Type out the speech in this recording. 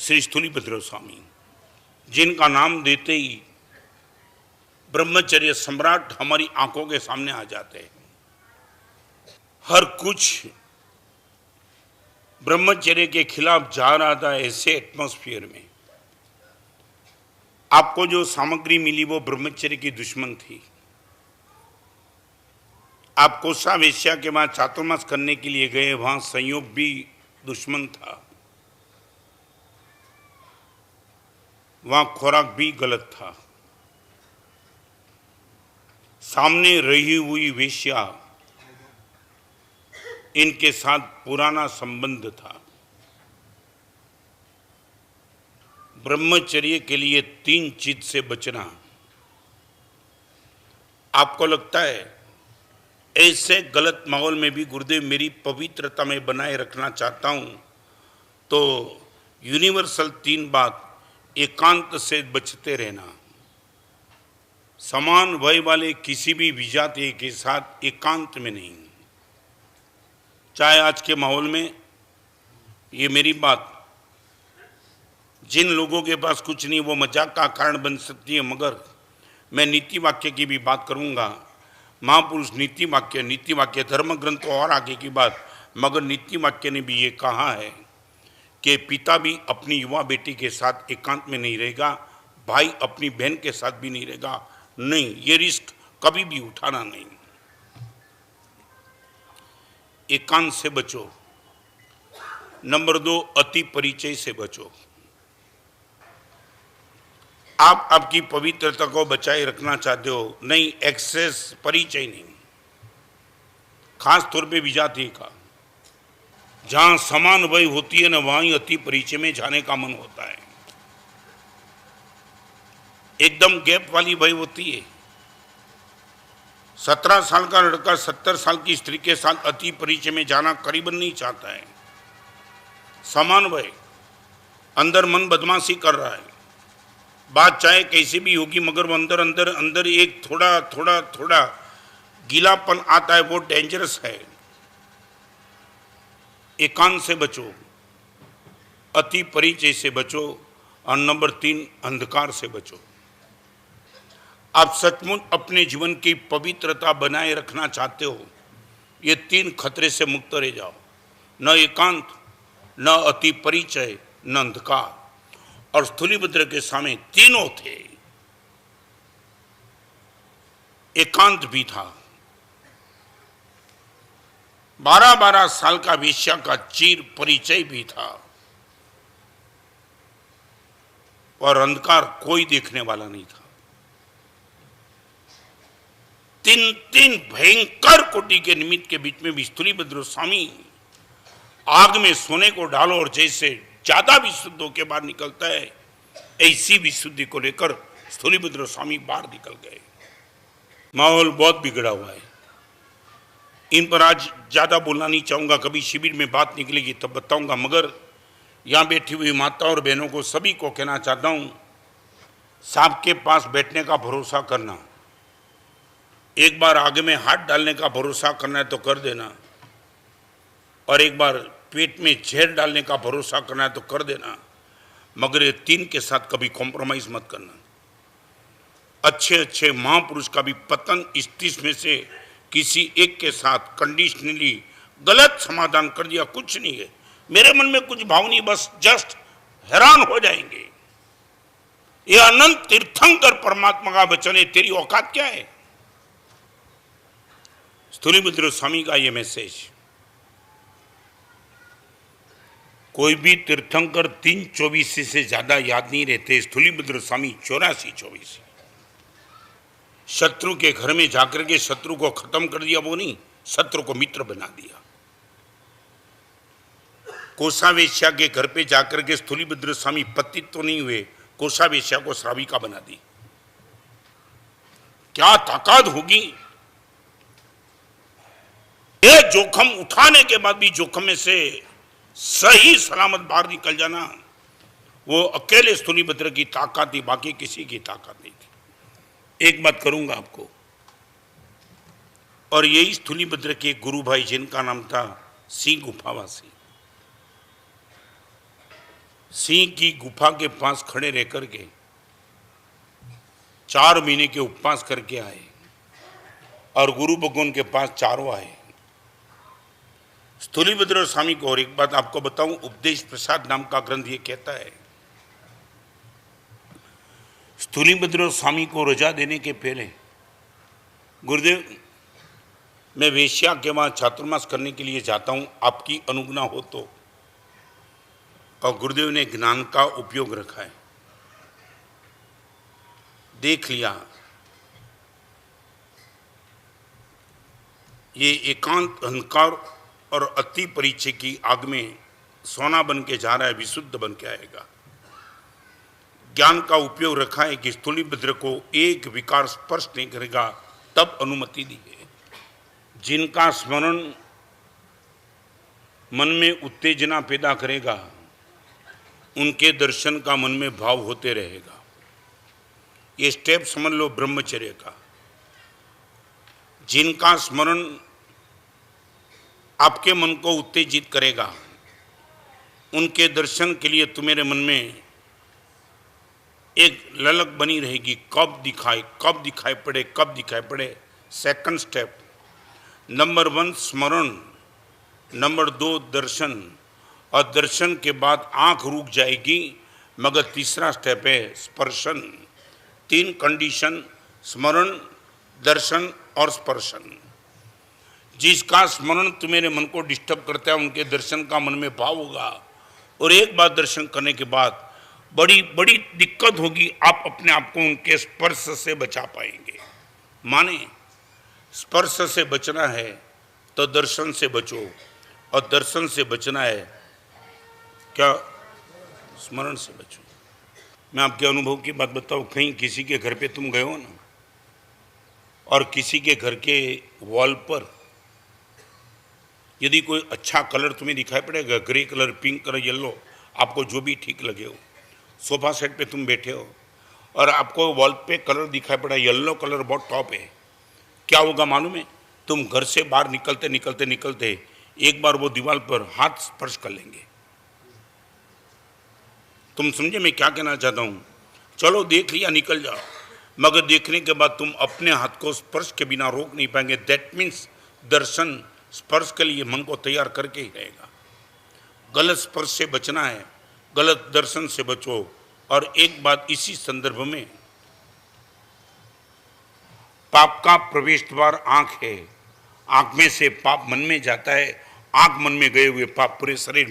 श्री स्थूलीभद्र स्वामी, जिनका नाम देते ही ब्रह्मचर्य सम्राट हमारी आंखों के सामने आ जाते हैं। हर कुछ ब्रह्मचर्य के खिलाफ जा रहा था। ऐसे एटमॉस्फेयर में आपको जो सामग्री मिली वो ब्रह्मचर्य की दुश्मन थी। आप कोसा वेश्या के वहां चातुर्मास करने के लिए गए, वहां संयोग भी दुश्मन था, वहां खुराक भी गलत था, सामने रही हुई वेश्या, इनके साथ पुराना संबंध था। ब्रह्मचर्य के लिए 3 चीज से बचना। आपको लगता है ऐसे गलत माहौल में भी गुरुदेव मेरी पवित्रता में बनाए रखना चाहता हूं, तो यूनिवर्सल 3 बात, एकांत से बचते रहना, समान वय वाले किसी भी विजातीय के साथ एकांत में नहीं। चाहे आज के माहौल में ये मेरी बात जिन लोगों के पास कुछ नहीं वो मजाक का कारण बन सकती है, मगर मैं नीति वाक्य की भी बात करूंगा। महापुरुष नीति वाक्य धर्म ग्रंथ और आगे की बात, मगर नीति वाक्य ने भी ये कहा है कि पिता भी अपनी युवा बेटी के साथ एकांत में नहीं रहेगा, भाई अपनी बहन के साथ भी नहीं रहेगा। नहीं, ये रिस्क कभी भी उठाना नहीं। एकांत से बचो। नंबर 2, अति परिचय से बचो। आप आपकी पवित्रता को बचाए रखना चाहते हो, नहीं एक्सेस परिचय नहीं, खास तौर पे विजातीय का। जहां समान वय होती है ना, वहां ही अति परिचय में जाने का मन होता है। एकदम गैप वाली वय होती है। 17 साल का लड़का 70 साल की स्त्री के साथ अति परिचय में जाना करीबन नहीं चाहता है। समान वय, अंदर मन बदमाशी कर रहा है, बात चाहे कैसी भी होगी, मगर वो अंदर अंदर अंदर एक थोड़ा थोड़ा थोड़ा गीलापन आता है, वो डेंजरस है। एकांत से बचो, अति परिचय से बचो, और नंबर 3, अंधकार से बचो। आप सचमुच अपने जीवन की पवित्रता बनाए रखना चाहते हो, ये 3 खतरे से मुक्त रह जाओ। न एकांत, न अति परिचय, न अंधकार। और स्थूलीभद्र के सामने तीनों थे। एकांत भी था, 12-12 साल का वेश्या का चीर परिचय भी था, और अंधकार कोई देखने वाला नहीं था। 3 भयंकर कोटि के निमित्त के बीच में भी स्थूलीभद्र स्वामी आग में सोने को डालो और जैसे ज्यादा विशुद्ध होकर बाहर निकलता है, ऐसी विशुद्धि को लेकर स्थूलीभद्र स्वामी बाहर निकल गए। माहौल बहुत बिगड़ा हुआ है। इन पर आज ज्यादा बोलना नहीं चाहूंगा, कभी शिविर में बात निकलेगी तब बताऊंगा, मगर यहां बैठी हुई माताओं और बहनों को सभी को कहना चाहता हूं, सांप के पास बैठने का भरोसा करना, एक बार आगे में हाथ डालने का भरोसा करना है तो कर देना, और एक बार पेट में जहर डालने का भरोसा करना है तो कर देना, मगर ये 3 के साथ कभी कॉम्प्रोमाइज मत करना। अच्छे महापुरुष का भी पतन इस 30 में से किसी एक के साथ कंडीशनली गलत समाधान कर दिया, कुछ नहीं है, मेरे मन में कुछ भाव नहीं, बस जस्ट हैरान हो जाएंगे। ये अनंत तीर्थंकर परमात्मा का वचन है, तेरी औकात क्या है। स्थूलीभद्र स्वामी का ये मैसेज, कोई भी तीर्थंकर 3-24 से ज्यादा याद नहीं रहते। स्थूलीभद्र स्वामी 84-24। शत्रु के घर में जाकर के शत्रु को खत्म कर दिया, वो नहीं, शत्रु को मित्र बना दिया। कोसा वेश्या के घर पे जाकर के स्थूलीभद्र स्वामी पतित तो नहीं हुए, कोसा वेश्या को श्राविका बना दी। क्या ताकत होगी। ये जोखिम उठाने के बाद भी जोखिम में से सही सलामत बाहर निकल जाना, वो अकेले स्थूलीभद्र की ताकत थी, बाकी किसी की ताकत नहीं थी। एक बात करूंगा आपको, और यही स्थूलीभद्र के गुरु भाई जिनका नाम था सिंह गुफावासी। सिंह की गुफा के पास खड़े रह करके 4 महीने के उपवास करके आए और गुरु भगवान के पास चारों आए। स्थूलीभद्र स्वामी को और एक बात आपको बताऊं, उपदेश प्रसाद नाम का ग्रंथ ये कहता है, स्थूलीभद्र स्वामी को रजा देने के पहले, गुरुदेव मैं वेश्या के वहां चातुर्मास करने के लिए जाता हूं, आपकी अनुज्ञा हो तो। और गुरुदेव ने ज्ञान का उपयोग रखा है, देख लिया ये एकांत अहंकार और अति परिचय की आग में सोना बन के जा रहा है, विशुद्ध बन के आएगा। ज्ञान का उपयोग रखा है कि स्थूलीभद्र को एक विकार स्पर्श नहीं करेगा, तब अनुमति दी है। जिनका स्मरण मन में उत्तेजना पैदा करेगा, उनके दर्शन का मन में भाव होते रहेगा। ये स्टेप समझ लो ब्रह्मचर्य का। जिनका स्मरण आपके मन को उत्तेजित करेगा, उनके दर्शन के लिए तुम्हारे मन में एक ललक बनी रहेगी, कब दिखाई पड़े, कब दिखाई पड़े। सेकंड स्टेप, नंबर 1 स्मरण, नंबर 2 दर्शन, और दर्शन के बाद आंख रुक जाएगी, मगर तीसरा स्टेप है स्पर्शन। 3 कंडीशन, स्मरण, दर्शन और स्पर्शन। जिसका स्मरण तुम्हारे मन को डिस्टर्ब करता है, उनके दर्शन का मन में भाव होगा, और एक बार दर्शन करने के बाद बड़ी बड़ी दिक्कत होगी, आप अपने आप को उनके स्पर्श से बचा पाएंगे। माने स्पर्श से बचना है तो दर्शन से बचो, और दर्शन से बचना है क्या, स्मरण से बचो। मैं आपके अनुभव की बात बताऊं, कहीं किसी के घर पे तुम गए हो ना, और किसी के घर के वॉल पर यदि कोई अच्छा कलर तुम्हें दिखाई पड़ेगा, grey colour, pink colour, yellow, आपको जो भी ठीक लगे हो, सोफा सेट पे तुम बैठे हो और आपको वॉल पे कलर दिखाई पड़ा, येलो कलर बहुत टॉप है, क्या होगा मालूम है? तुम घर से बाहर निकलते निकलते निकलते एक बार वो दीवार पर हाथ स्पर्श कर लेंगे। तुम समझे मैं क्या कहना चाहता हूं? चलो देख लिया, निकल जाओ, मगर देखने के बाद तुम अपने हाथ को स्पर्श के बिना रोक नहीं पाएंगे। दैट मीन्स दर्शन स्पर्श के लिए मन को तैयार करके ही रहेगा। गलत स्पर्श से बचना है, गलत दर्शन से बचो। और एक बात इसी संदर्भ में, पाप का प्रवेश द्वार आंख है, आंख में से पाप मन में जाता है, आंख मन में गए हुए पाप पूरे शरीर में